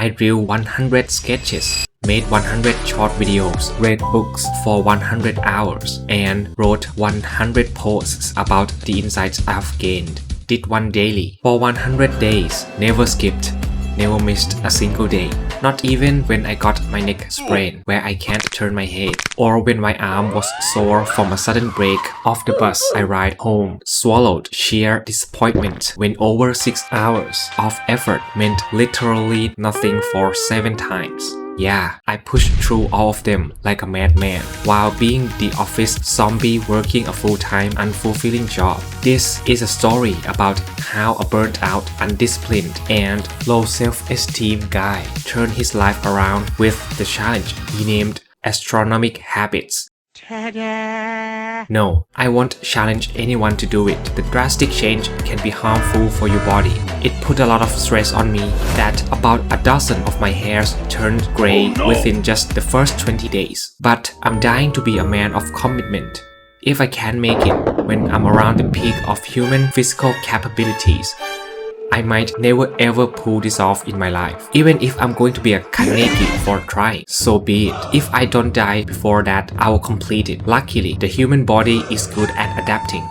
I drew 100 sketches, made 100 short videos, read books for 100 hours, and wrote 100 posts about the insights I've gained. Did one daily for 100 days, never skipped, never missed a single day. Not even when I got my neck sprained where I can't turn my head, or when my arm was sore from a sudden break off the bus I ride home. Swallowed sheer disappointment when over 6 hours of effort meant literally nothing for 7 times. Yeah, I pushed through all of them like a madman while being the office zombie working a full-time unfulfilling job. This is a story about how a burnt-out, undisciplined, and low self-esteem guy turned his life around with the challenge he named Astronomic Habits. No, I won't challenge anyone to do it. The drastic change can be harmful for your body. It put a lot of stress on me that about a dozen of my hairs turned grey within just the first 20 days. But I'm dying to be a man of commitment. If I can make it when I'm around the peak of human physical capabilities, I might never ever pull this off in my life. Even if I'm going to be a kaneki for trying, so be it. If I don't die before that, I will complete it. Luckily, the human body is good at adapting.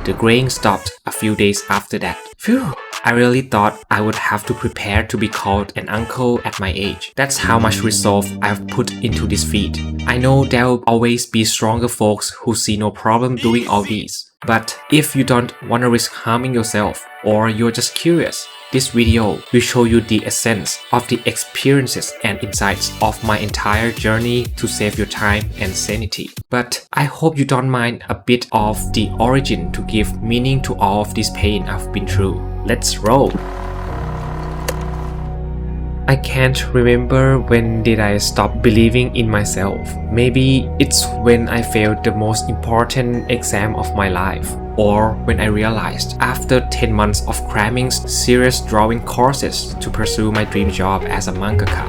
The graying stopped a few days after that. Phew! I really thought I would have to prepare to be called an uncle at my age. That's how much resolve I've put into this feat. I know there will always be stronger folks who see no problem doing all these. But if you don't want to risk harming yourself, or you're just curious, this video will show you the essence of the experiences and insights of my entire journey to save your time and sanity. But I hope you don't mind a bit of the origin to give meaning to all of this pain I've been through. Let's roll! I can't remember when did I stop believing in myself. Maybe it's when I failed the most important exam of my life, or when I realized after 10 months of cramming serious drawing courses to pursue my dream job as a mangaka,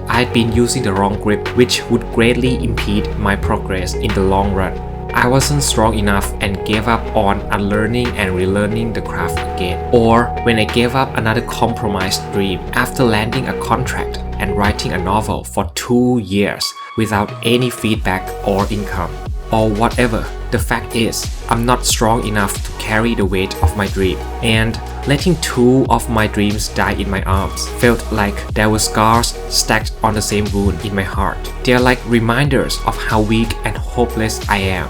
I'd been using the wrong grip, which would greatly impede my progress in the long run. I wasn't strong enough and gave up on unlearning and relearning the craft again. Or when I gave up another compromised dream after landing a contract and writing a novel for 2 years without any feedback or income. Or whatever, the fact is, I'm not strong enough to carry the weight of my dream, and letting 2 of my dreams die in my arms felt like there were scars stacked on the same wound in my heart. They're like reminders of how weak and hopeless I am.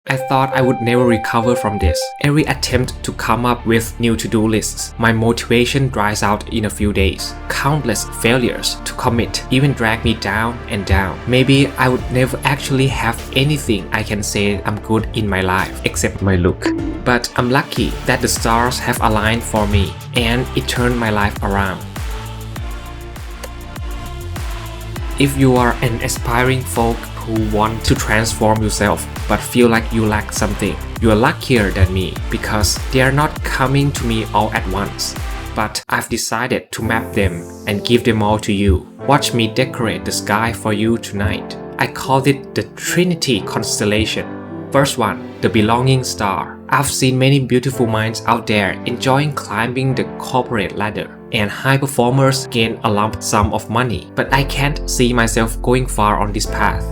I thought I would never recover from this. Every attempt to come up with new to-do lists, my motivation dries out in a few days. Countless failures to commit even drag me down and down. Maybe I would never actually have anything I can say I'm good in my life except my look. But I'm lucky that the stars have aligned for me and it turned my life around. If you are an aspiring folk who want to transform yourself but feel like you lack something, you are luckier than me because they are not coming to me all at once. But I've decided to map them and give them all to you. Watch me decorate the sky for you tonight. I called it the Trinity Constellation. First one, the Belonging Star. I've seen many beautiful minds out there enjoying climbing the corporate ladder, and high performers gain a lump sum of money, but I can't see myself going far on this path.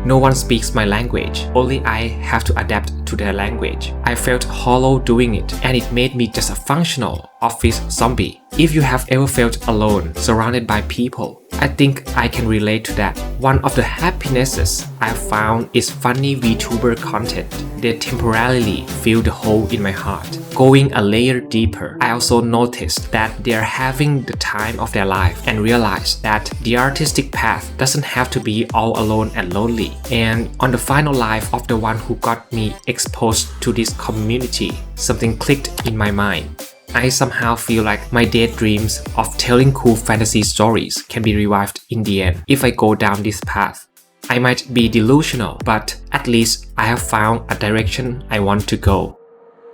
No one speaks my language, only I have to adapt to their language. I felt hollow doing it, and it made me just a functional office zombie. If you have ever felt alone, surrounded by people, I think I can relate to that. One of the happinesses I've found is funny VTuber content. They temporarily fill the hole in my heart. Going a layer deeper, I also noticed that they are having the time of their life and realized that the artistic path doesn't have to be all alone and lonely. And on the final life of the one who got me exposed to this community, something clicked in my mind. I somehow feel like my daydreams of telling cool fantasy stories can be revived in the end if I go down this path. I might be delusional, but at least I have found a direction I want to go.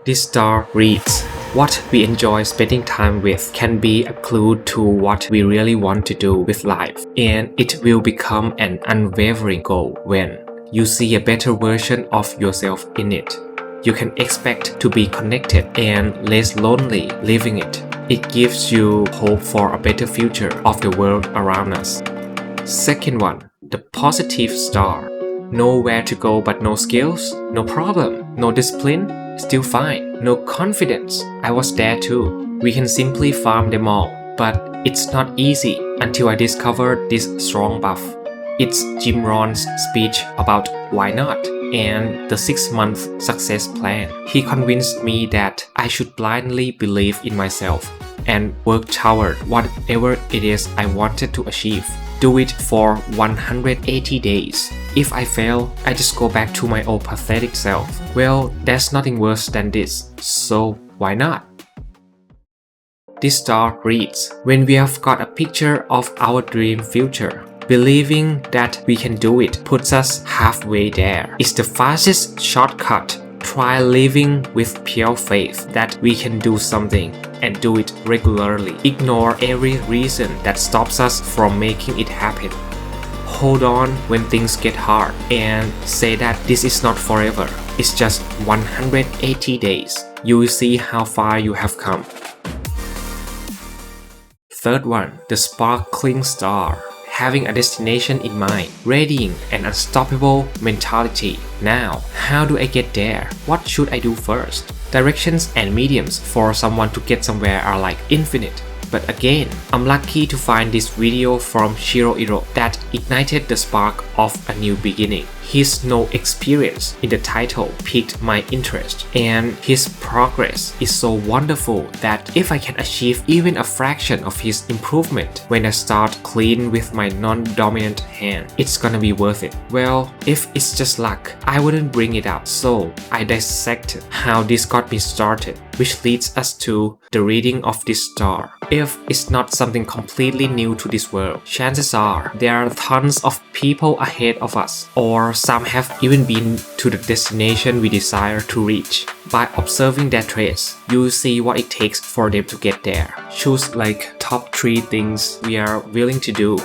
This star reads, what we enjoy spending time with can be a clue to what we really want to do with life, and it will become an unwavering goal when you see a better version of yourself in it. You can expect to be connected and less lonely living it. It gives you hope for a better future of the world around us. Second one, the positive star. Nowhere to go but no skills, no problem, no discipline, still fine, no confidence. I was there too. We can simply farm them all, but it's not easy until I discovered this strong buff. It's Jim Rohn's speech about why not and the 6-month success plan. He convinced me that I should blindly believe in myself and work toward whatever it is I wanted to achieve. Do it for 180 days. If I fail, I just go back to my old pathetic self. Well, there's nothing worse than this, so why not? This star reads, when we have got a picture of our dream future, believing that we can do it puts us halfway there. It's the fastest shortcut. Try living with pure faith that we can do something and do it regularly. Ignore every reason that stops us from making it happen. Hold on when things get hard and say that this is not forever. It's just 180 days. You will see how far you have come. Third one, the sparkling star. Having a destination in mind, radiant and unstoppable mentality. Now, how do I get there? What should I do first? Directions and mediums for someone to get somewhere are like infinite. But again, I'm lucky to find this video from Shirohiro that ignited the spark of a new beginning. His no experience in the title piqued my interest, and his progress is so wonderful that if I can achieve even a fraction of his improvement when I start clean with my non-dominant hand, it's gonna be worth it. Well, if it's just luck, I wouldn't bring it up, so I dissected how this got me started, which leads us to the reading of this star. If it's not something completely new to this world, chances are there are tons of people ahead of us, or some have even been to the destination we desire to reach. By observing their traits, you'll see what it takes for them to get there. Choose like top 3 things we are willing to do.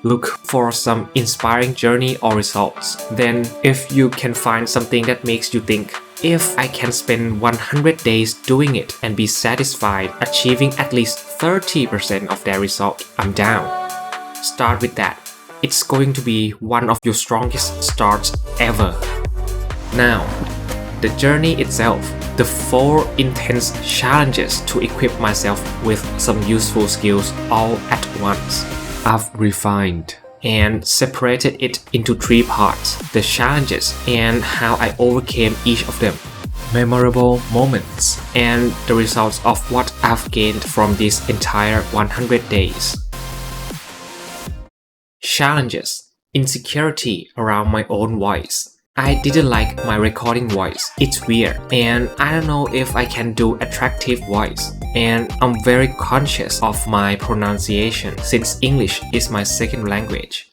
Look for some inspiring journey or results. Then, if you can find something that makes you think, if I can spend 100 days doing it and be satisfied achieving at least 30% of their result, I'm down. Start with that. It's going to be one of your strongest starts ever. Now, the journey itself, the 4 intense challenges to equip myself with some useful skills all at once. I've refined and separated it into 3 parts, the challenges and how I overcame each of them, memorable moments, and the results of what I've gained from this entire 100 days. Challenges. Insecurity around my own voice. I didn't like my recording voice. It's weird and I don't know if I can do attractive voice. And I'm very conscious of my pronunciation since English is my second language.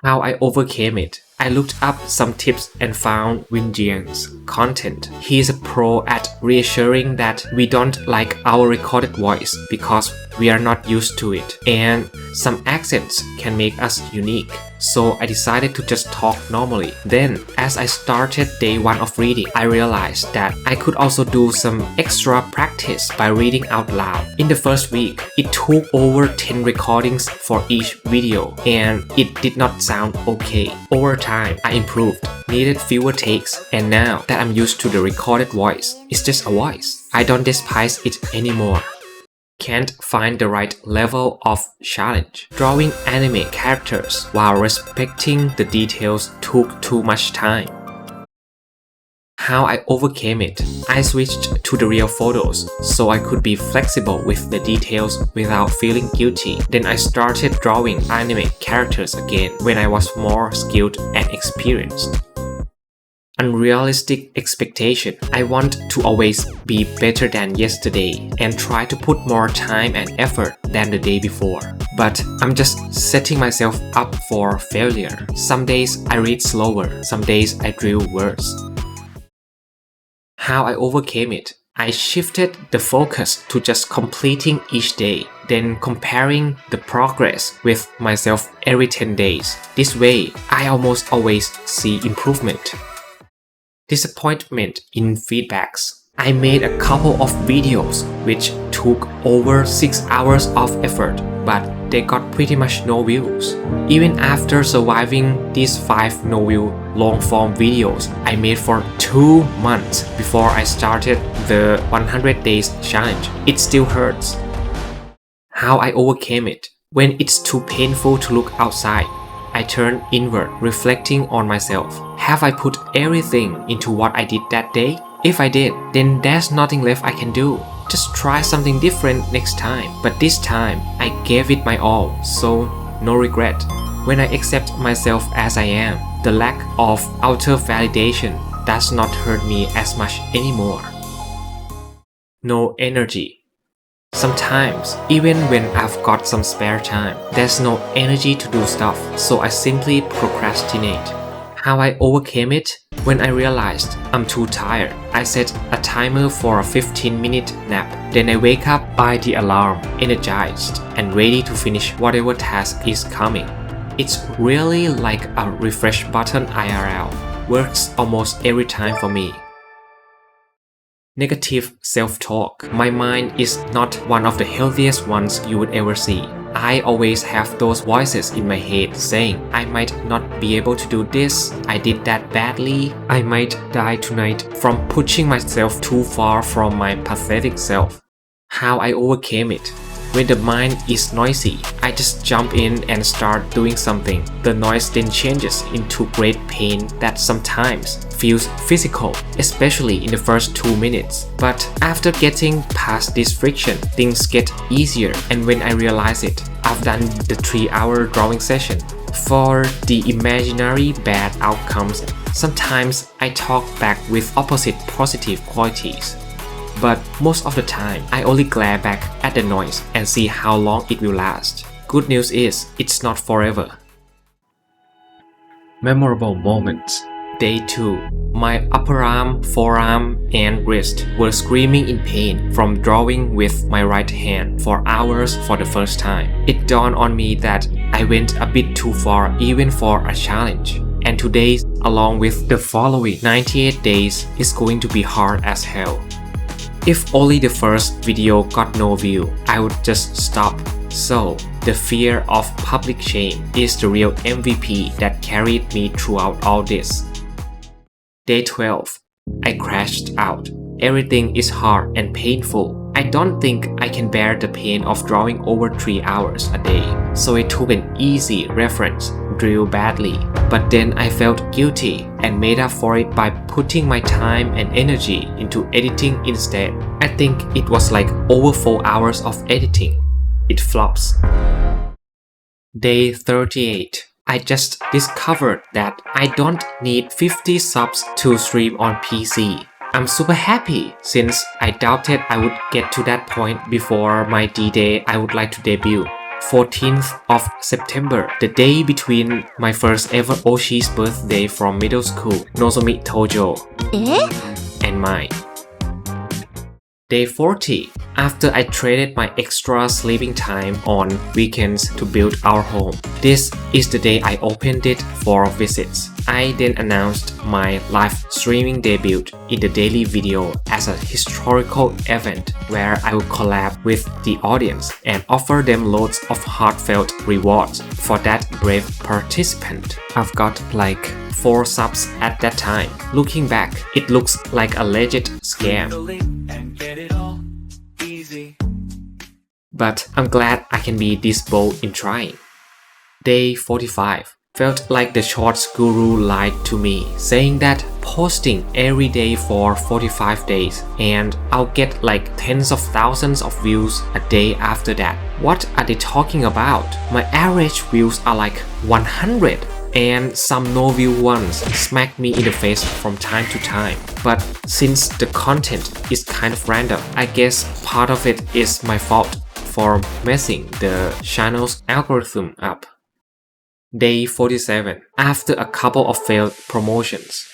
How I overcame it. I looked up some tips and found VinDon's content. He is a pro at reassuring that we don't like our recorded voice because we are not used to it, and some accents can make us unique. So I decided to just talk normally. Then, as I started day 1 of reading, I realized that I could also do some extra practice by reading out loud. In the first week, it took over 10 recordings for each video, and it did not sound okay. Over time, I improved, needed fewer takes, and now that I'm used to the recorded voice, it's just a voice. I don't despise it anymore. Can't find the right level of challenge. Drawing anime characters while respecting the details took too much time. How I overcame it. I switched to the real photos so I could be flexible with the details without feeling guilty. Then I started drawing anime characters again when I was more skilled and experienced. Unrealistic expectation. I want to always be better than yesterday and try to put more time and effort than the day before. But I'm just setting myself up for failure. Some days I read slower, some days I drill worse. How I overcame it. I shifted the focus to just completing each day, then comparing the progress with myself every 10 days. This way, I almost always see improvement. Disappointment in feedbacks. I made a couple of videos which took over 6 hours of effort, but they got pretty much no views. Even after surviving these 5 no-view long-form videos I made for 2 months before I started the 100 days challenge, it still hurts. How I overcame it. When it's too painful to look outside, I turn inward, reflecting on myself. Have I put everything into what I did that day? If I did, then there's nothing left I can do. Just try something different next time. But this time, I gave it my all, so no regret. When I accept myself as I am, the lack of outer validation does not hurt me as much anymore. No energy. Sometimes, even when I've got some spare time, there's no energy to do stuff, so I simply procrastinate. How I overcame it? When I realized I'm too tired, I set a timer for a 15-minute nap. Then I wake up by the alarm, energized and ready to finish whatever task is coming. It's really like a refresh button IRL. Works almost every time for me. Negative self-talk. My mind is not one of the healthiest ones you would ever see. I always have those voices in my head saying I might not be able to do this, I did that badly, I might die tonight from pushing myself too far from my pathetic self. How I overcame it. When the mind is noisy, I just jump in and start doing something. The noise then changes into great pain that sometimes feels physical, especially in the first 2 minutes. But after getting past this friction, things get easier, and when I realize it, I've done the 3-hour drawing session. For the imaginary bad outcomes, sometimes I talk back with opposite positive qualities. But most of the time, I only glare back at the noise and see how long it will last. Good news is, it's not forever. Memorable moments. Day 2. My upper arm, forearm, and wrist were screaming in pain from drawing with my right hand for hours for the first time. It dawned on me that I went a bit too far even for a challenge. And today, along with the following 98 days, is going to be hard as hell. If only the first video got no view, I would just stop. So, the fear of public shame is the real MVP that carried me throughout all this. Day 12. I crashed out. Everything is hard and painful. I don't think I can bear the pain of drawing over 3 hours a day, so I took an easy reference, drew badly. But then I felt guilty and made up for it by putting my time and energy into editing instead. I think it was like over 4 hours of editing. It flops. Day 38. I just discovered that I don't need 50 subs to stream on PC. I'm super happy since I doubted I would get to that point before my D-Day I would like to debut. 14th of September, the day between my first ever Oshi's birthday from middle school, Nozomi Tojo, and mine. Day 40. After I traded my extra sleeping time on weekends to build our home. This is the day I opened it for visits. I then announced my live streaming debut in the daily video as a historical event where I will collab with the audience and offer them loads of heartfelt rewards for that brave participant. I've got like 4 subs at that time. Looking back, it looks like a legit scam. But I'm glad I can be this bold in trying. Day 45. Felt like the shorts guru lied to me, saying that posting every day for 45 days and I'll get like tens of thousands of views a day after that. What are they talking about? My average views are like 100 and some no-view ones smack me in the face from time to time. But since the content is kind of random, I guess part of it is my fault for messing the channel's algorithm up. Day 47. After a couple of failed promotions,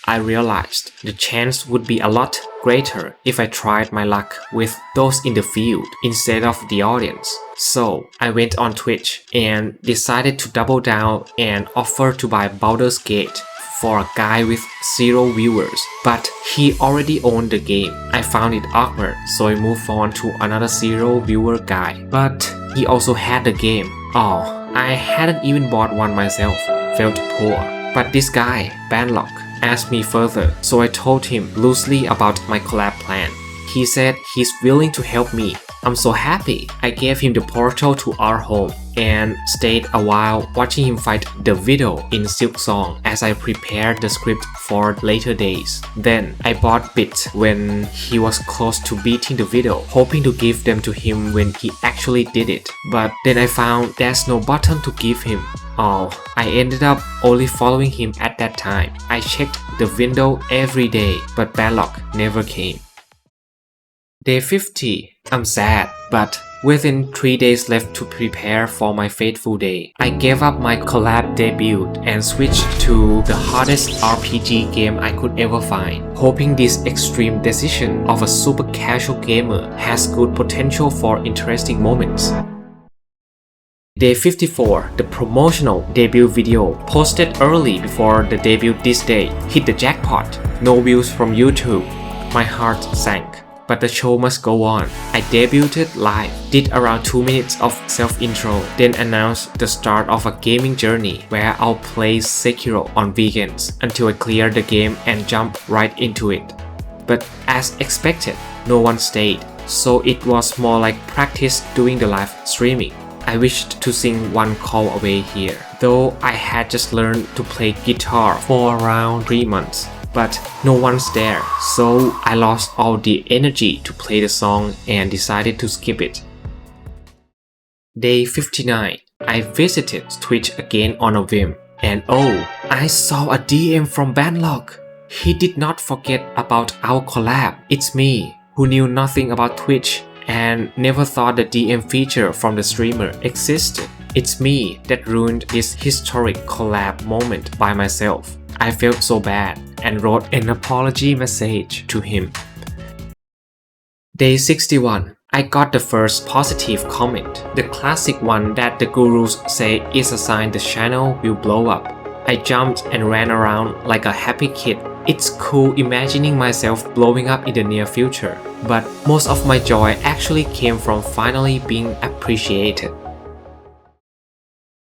I realized the chance would be a lot greater if I tried my luck with those in the field instead of the audience. So I went on Twitch and decided to double down and offer to buy Baldur's Gate for a guy with 0 viewers, but he already owned the game. I found it awkward, so I moved on to another 0 viewer guy, but he also had the game. Oh, I hadn't even bought one myself. Felt poor. But this guy, Banlock, asked me further, so I told him loosely about my collab plan. He said he's willing to help me. I'm so happy. I gave him the portal to our home and stayed a while watching him fight the Widow in Silksong as I prepared the script for later days. Then I bought bits when he was close to beating the Widow, hoping to give them to him when he actually did it. But then I found there's no button to give him. Oh, I ended up only following him at that time. I checked the window every day, but Banlock never came. Day 50. I'm sad, but within 3 days left to prepare for my fateful day, I gave up my collab debut and switched to the hardest RPG game I could ever find, hoping this extreme decision of a super casual gamer has good potential for interesting moments. Day 54, the promotional debut video posted early before the debut this day hit the jackpot. No views from YouTube. My heart sank. But the show must go on. I debuted live, did around 2 minutes of self-intro, then announced the start of a gaming journey where I'll play Sekiro on weekends until I clear the game and jump right into it. But as expected, no one stayed, so it was more like practice doing the live streaming. I wished to sing One Call Away here, though I had just learned to play guitar for around 3 months. But no one's there, so I lost all the energy to play the song and decided to skip it. Day 59. I visited Twitch again on a whim, and oh, I saw a DM from Banlock. He did not forget about our collab. It's me, who knew nothing about Twitch and never thought the DM feature from the streamer existed. It's me that ruined this historic collab moment by myself. I felt so bad and wrote an apology message to him. Day 61. I got the first positive comment, the classic one that the gurus say is a sign the channel will blow up. I jumped and ran around like a happy kid. It's cool imagining myself blowing up in the near future, but most of my joy actually came from finally being appreciated.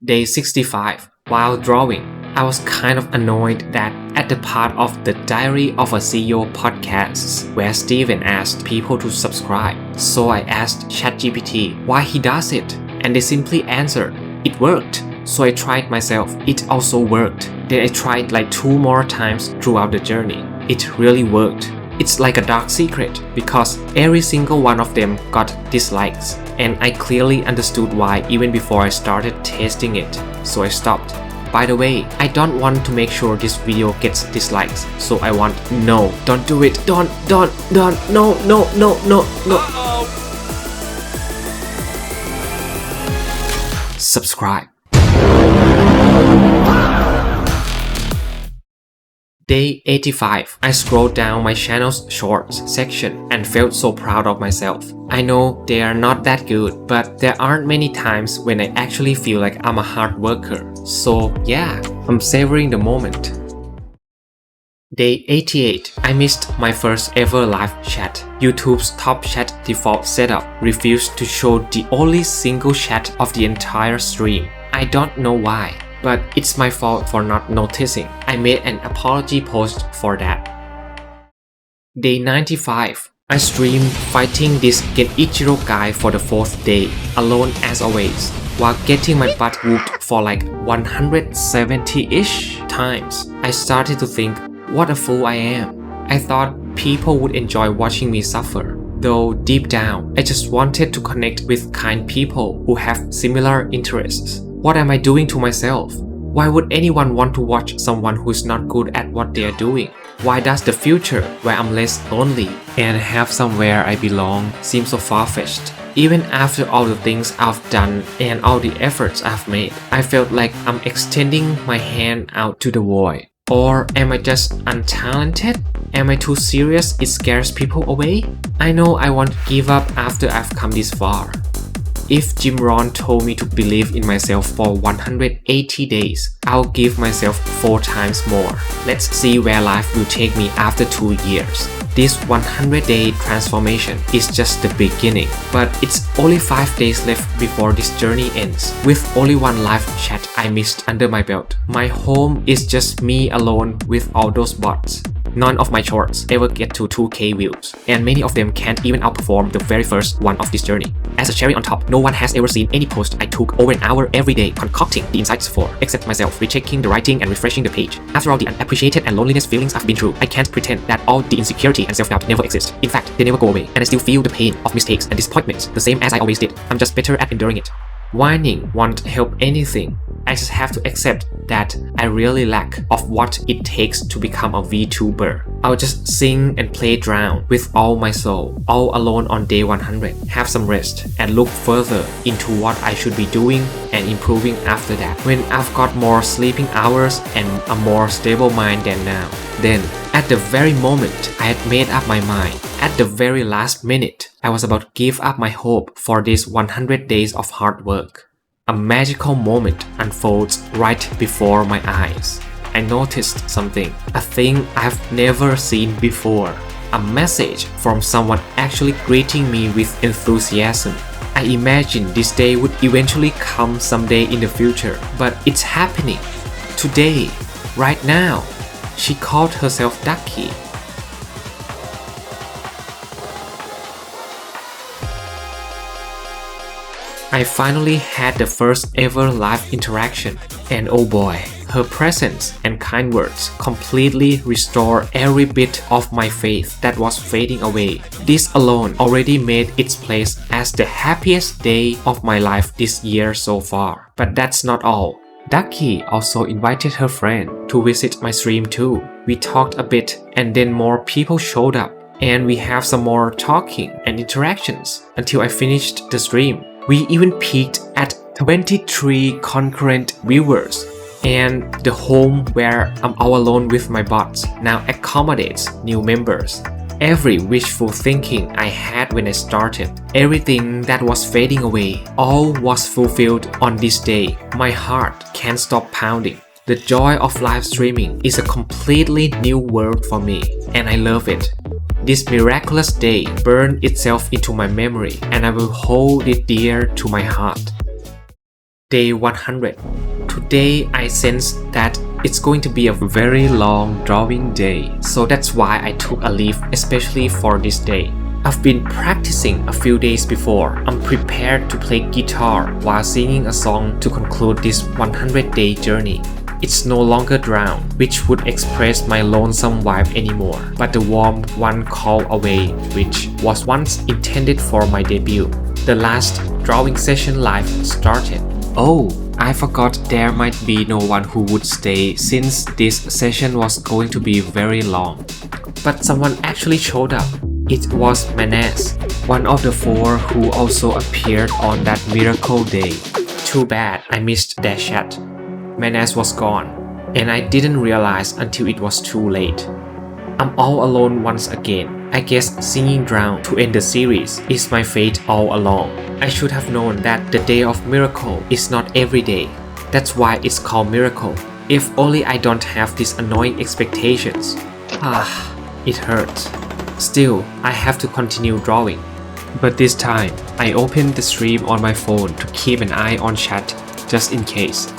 Day 65. While drawing, I was kind of annoyed that at the part of the Diary of a CEO podcasts where Steven asked people to subscribe, so I asked ChatGPT why he does it, and they simply answered, it worked. So I tried myself, it also worked. Then I tried like 2 more times throughout the journey. It really worked. It's like a dark secret because every single one of them got dislikes, and I clearly understood why even before I started testing it, so I stopped. By the way, I don't want to make sure this video gets dislikes, so I want no, don't do it, don't, no. Subscribe. Day 85. I scrolled down my channel's shorts section and felt so proud of myself. I know they are not that good, but there aren't many times when I actually feel like I'm a hard worker. So yeah, I'm savoring the moment. Day 88. I missed my first ever live chat. YouTube's top chat default setup refused to show the only single chat of the entire stream. I don't know why, but it's my fault for not noticing. I made an apology post for that. Day 95. I streamed fighting this Genichiro guy for the 4th day, alone as always, while getting my butt whooped for like 170-ish times. I started to think, what a fool I am. I thought people would enjoy watching me suffer, though deep down, I just wanted to connect with kind people who have similar interests. What am I doing to myself? Why would anyone want to watch someone who's not good at what they are doing? Why does the future, where I'm less lonely and have somewhere I belong, seem so far-fetched? Even after all the things I've done and all the efforts I've made, I felt like I'm extending my hand out to the void. Or am I just untalented? Am I too serious? It scares people away? I know I want to give up after I've come this far. if Jim Rohn told me to believe in myself for 180 days, I'll give myself 4 times more. Let's see where life will take me after 2 years. This 100-day transformation is just the beginning, but it's only 5 days left before this journey ends. With only one live chat I missed under my belt, my home is just me alone with all those bots. None of my shorts ever get to 2K views, and many of them can't even outperform the very first one of this journey. As a cherry on top, no one has ever seen any post I took over an hour every day concocting the insights for, except myself rechecking the writing and refreshing the page. After all the unappreciated and loneliness feelings I've been through, I can't pretend that all the insecurity and self-doubt never exist. In fact, they never go away, and I still feel the pain of mistakes and disappointments the same as I always did. I'm just better at enduring it. Whining won't help anything. I just have to accept that I really lack of what it takes to become a VTuber. I'll just sing and play drown with all my soul, all alone on day 100, have some rest, and look further into what I should be doing and improving after that, when I've got more sleeping hours and a more stable mind than now. Then, at the very moment I had made up my mind, at the very last minute, I was about to give up my hope for this 100 days of hard work. A magical moment unfolds right before my eyes. I noticed something, a thing I've never seen before. A message from someone actually greeting me with enthusiasm. I imagined this day would eventually come someday in the future, but it's happening. Today, right now. She called herself Ducky. I finally had the first ever live interaction, and oh boy, her presence and kind words completely restore every bit of my faith that was fading away. This alone already made its place as the happiest day of my life this year so far. But that's not all. Ducky also invited her friend to visit my stream too. We talked a bit and then more people showed up, and we have some more talking and interactions until I finished the stream. We even peaked at 23 concurrent viewers, and the home where I'm all alone with my bots now accommodates new members. Every wishful thinking I had when I started, everything that was fading away, all was fulfilled on this day. My heart can't stop pounding. The joy of live streaming is a completely new world for me, and I love it. This miraculous day burned itself into my memory, and I will hold it dear to my heart. Day 100. Today I sense that it's going to be a very long drawing day, so that's why I took a leave especially for this day. I've been practicing a few days before. I'm prepared to play guitar while singing a song to conclude this 100-day journey. It's no longer drown, which would express my lonesome vibe anymore, but the warm one call away, which was once intended for my debut. The last drawing session live started. Oh, I forgot there might be no one who would stay since this session was going to be very long. But someone actually showed up. It was Manno, one of the 4 who also appeared on that miracle day. Too bad I missed their chat. Manno was gone, and I didn't realize until it was too late. I'm all alone once again. I guess singing drown to end the series is my fate all along. I should have known that the day of miracle is not every day. That's why it's called miracle. If only I don't have these annoying expectations. It hurts. Still, I have to continue drawing. But this time, I opened the stream on my phone to keep an eye on chat just in case.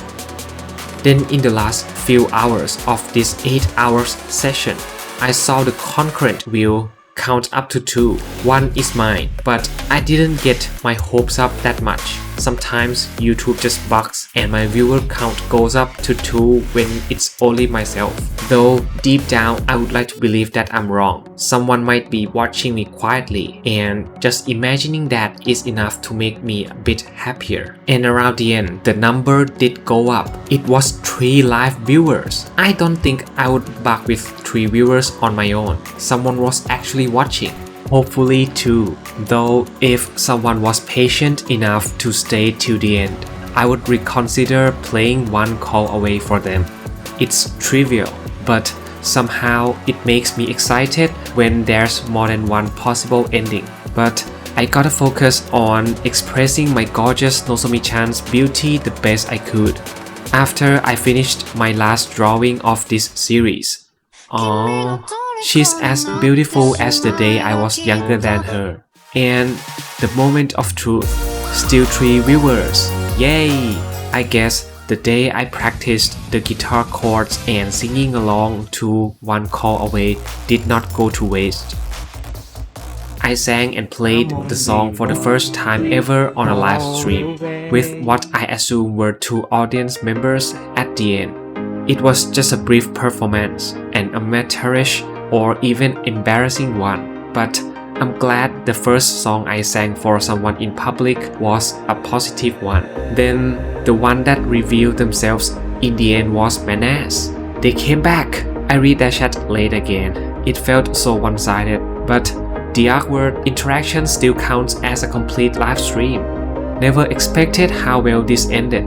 Then in the last few hours of this 8 hours session, I saw the concurrent view count up to 2. One is mine, but I didn't get my hopes up that much. Sometimes YouTube just bugs and my viewer count goes up to 2 when it's only myself. Though deep down I would like to believe that I'm wrong. Someone might be watching me quietly, and just imagining that is enough to make me a bit happier. And around the end, the number did go up. It was 3 live viewers. I don't think I would bug with 3 viewers on my own. Someone was actually watching. Hopefully 2, though if someone was patient enough to stay till the end, I would reconsider playing one call away for them. It's trivial, but somehow it makes me excited when there's more than one possible ending. But I gotta focus on expressing my gorgeous Nozomi-chan's beauty the best I could. After I finished my last drawing of this series. Oh, she's as beautiful as the day I was younger than her. And the moment of truth. Still 3 viewers. Yay! I guess the day I practiced the guitar chords and singing along to One Call Away did not go to waste. I sang and played the song for the first time ever on a live stream, with what I assume were 2 audience members at the end. It was just a brief performance, an amateurish or even embarrassing one, but I'm glad the first song I sang for someone in public was a positive one. Then the one that revealed themselves in the end was Manno's. They came back. I read that chat late again. It felt so one-sided, but the awkward interaction still counts as a complete live stream. Never expected how well this ended.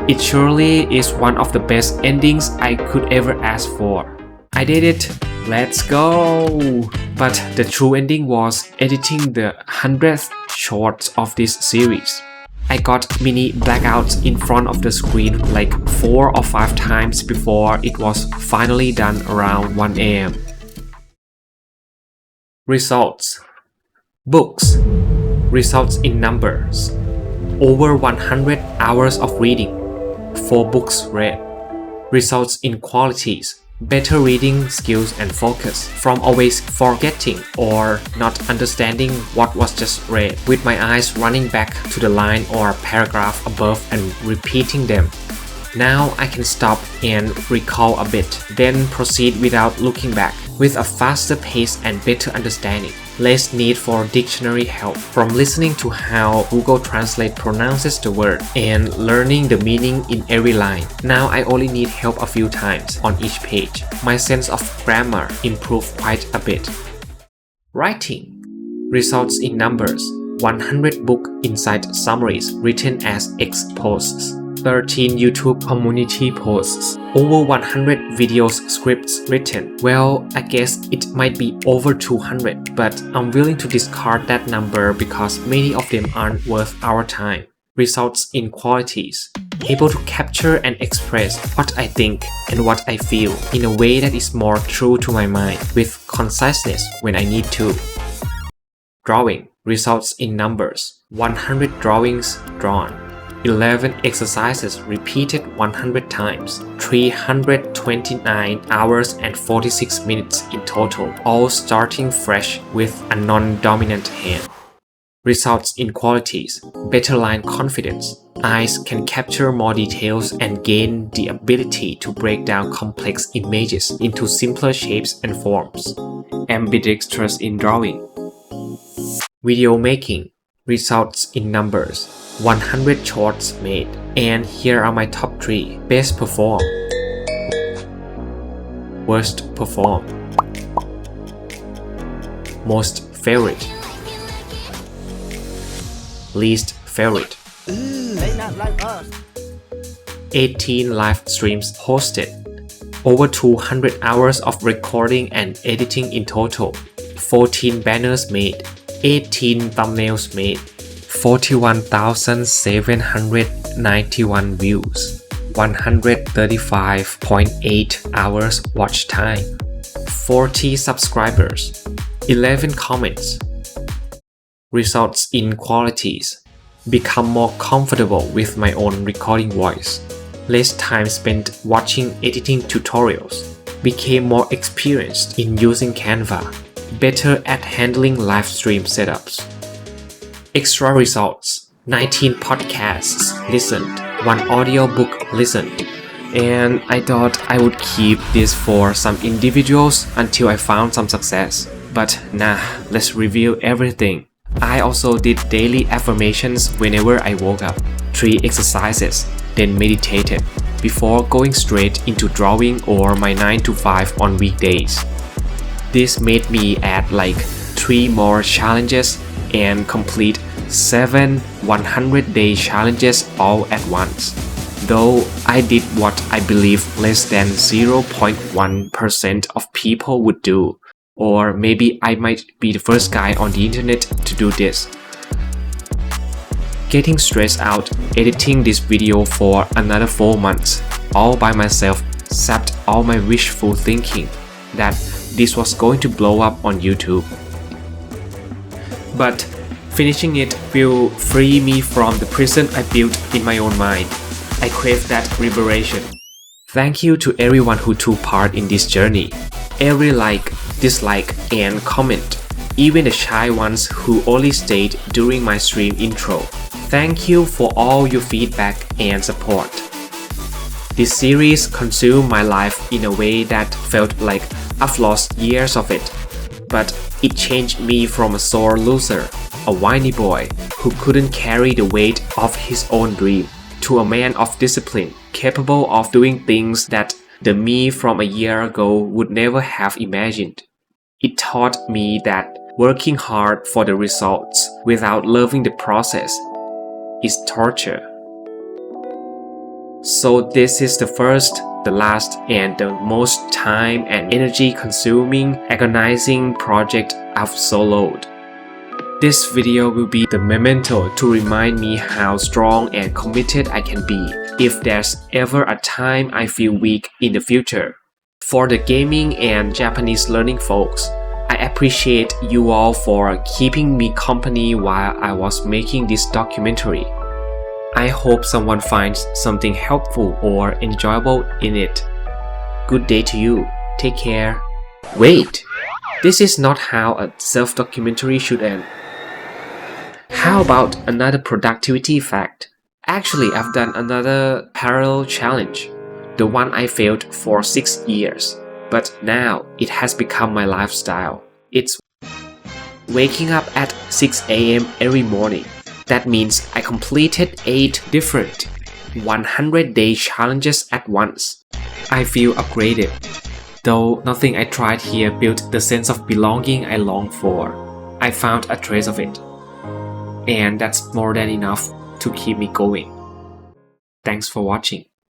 It surely is one of the best endings I could ever ask for. I did it. Let's go! But the true ending was editing the 100th shorts of this series. I got mini blackouts in front of the screen like 4 or 5 times before it was finally done around 1 AM. Results. Books. Results in numbers. Over 100 hours of reading. 4 books read. Results in qualities. Better reading skills and focus, from always forgetting or not understanding what was just read, with my eyes running back to the line or paragraph above and repeating them. Now I can stop and recall a bit, then proceed without looking back, with a faster pace and better understanding. Less need for dictionary help, from listening to how Google Translate pronounces the word and learning the meaning in every line. Now I only need help a few times on each page. My sense of grammar improved quite a bit. Writing. Results in numbers. 100 book insight summaries written as X posts. 13 YouTube community posts, over 100 videos scripts written. Well, I guess it might be over 200, but I'm willing to discard that number because many of them aren't worth our time. Results in qualities. Able to capture and express what I think and what I feel in a way that is more true to my mind, with conciseness when I need to. Drawing. Results in numbers. 100 drawings drawn. 11 exercises repeated 100 times, 329 hours and 46 minutes in total, all starting fresh with a non-dominant hand. Results in qualities. Better line confidence. Eyes can capture more details and gain the ability to break down complex images into simpler shapes and forms. Ambidextrous in drawing. Video making. Results in numbers. 100 shorts made, and here are my top 3. Best perform, worst perform, most favorite, least favorite. 18 live streams hosted, over 200 hours of recording and editing in total, 14 banners made, 18 thumbnails made, 41,791 views, 135.8 hours watch time, 40 subscribers, 11 comments. Results in qualities. Become more comfortable with my own recording voice. Less time spent watching editing tutorials. Became more experienced in using Canva. Better at handling live stream setups. Extra results. 19 podcasts listened, 1 audiobook listened, and I thought I would keep this for some individuals until I found some success. But nah, let's review everything. I also did daily affirmations whenever I woke up, 3 exercises, then meditated, before going straight into drawing or my 9 to 5 on weekdays. This made me add like 3 more challenges and complete 7 100-day challenges all at once. Though I did what I believe less than 0.1% of people would do, or maybe I might be the first guy on the internet to do this. getting stressed out editing this video for another 4 months, all by myself, sapped all my wishful thinking that this was going to blow up on YouTube. But finishing it will free me from the prison I built in my own mind. I crave that liberation. Thank you to everyone who took part in this journey. Every like, dislike, and comment. Even the shy ones who only stayed during my stream intro. Thank you for all your feedback and support. This series consumed my life in a way that felt like I've lost years of it. But it changed me from a sore loser, a whiny boy who couldn't carry the weight of his own dream, to a man of discipline, capable of doing things that the me from a year ago would never have imagined. It taught me that working hard for the results without loving the process is torture. So this is the first, the last, and the most time and energy consuming, agonizing project I've soloed. This video will be the memento to remind me how strong and committed I can be if there's ever a time I feel weak in the future. For the gaming and Japanese learning folks, I appreciate you all for keeping me company while I was making this documentary. I hope someone finds something helpful or enjoyable in it. Good day to you. Take care. Wait! This is not how a self-documentary should end. How about another productivity fact? Actually, I've done another parallel challenge. The one I failed for 6 years. But now it has become my lifestyle. It's waking up at 6 AM every morning. That means I completed 8 different 100-day challenges at once. I feel upgraded. Though nothing I tried here built the sense of belonging I longed for. I found a trace of it. And that's more than enough to keep me going. Thanks for watching.